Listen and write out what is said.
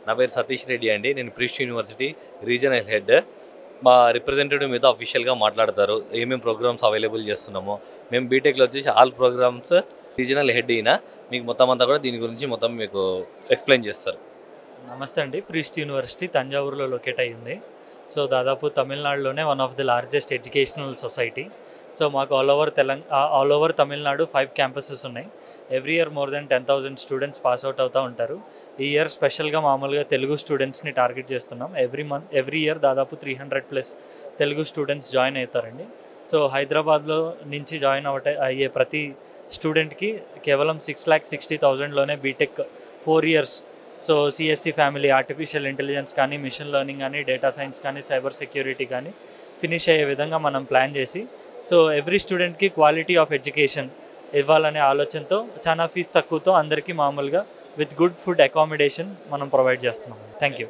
నా పేరు సతీష్ రెడ్డి అండి. నేను ప్రిస్ట్ యూనివర్సిటీ రీజనల్ హెడ్. మా రిప్రజెంటేటివ్ మీతో అఫీషియల్గా మాట్లాడతారు. ఏమేమి ప్రోగ్రామ్స్ అవైలబుల్ చేస్తున్నామో. మేము బీటెక్లో వచ్చేసి ఆల్ ప్రోగ్రామ్స్ రీజనల్ హెడ్ అయినా మీకు మొత్తం అంతా కూడా దీని గురించి మొత్తం మీకు ఎక్స్ప్లెయిన్ చేస్తారు. నమస్తే అండి. ప్రిస్ట్ యూనివర్సిటీ తంజావూరులో లొకేట్ అయ్యింది. సో దాదాపు తమిళనాడులోనే one of the largest educational society. So మాకు ఆల్ ఓవర్ తమిళనాడు 5 క్యాంపసెస్ ఉన్నాయి. Every year more than 10,000 students పాస్అవుట్ అవుతూ ఉంటారు. ఈ ఇయర్ స్పెషల్గా మామూలుగా తెలుగు స్టూడెంట్స్ని టార్గెట్ చేస్తున్నాం. ఎవ్రీ ఇయర్ దాదాపు 300+ తెలుగు స్టూడెంట్స్ జాయిన్ అవుతారండి. సో హైదరాబాద్లో నుంచి జాయిన్ అయ్యే ప్రతి స్టూడెంట్కి కేవలం 6,60,000లోనే B Tech 4 years. So CSE family, artificial intelligence కానీ, మిషన్ లెర్నింగ్ కానీ, డేటా సైన్స్ కానీ, సైబర్ సెక్యూరిటీ కానీ ఫినిష్ అయ్యే విధంగా మనం ప్లాన్ చేసి సో ఎవ్రీ స్టూడెంట్కి క్వాలిటీ ఆఫ్ ఎడ్యుకేషన్ ఇవ్వాలనే ఆలోచనతో చాలా ఫీజు తక్కువతో అందరికీ మామూలుగా విత్ గుడ్ ఫుడ్ అకామిడేషన్ మనం ప్రొవైడ్ చేస్తున్నాం. Thank you.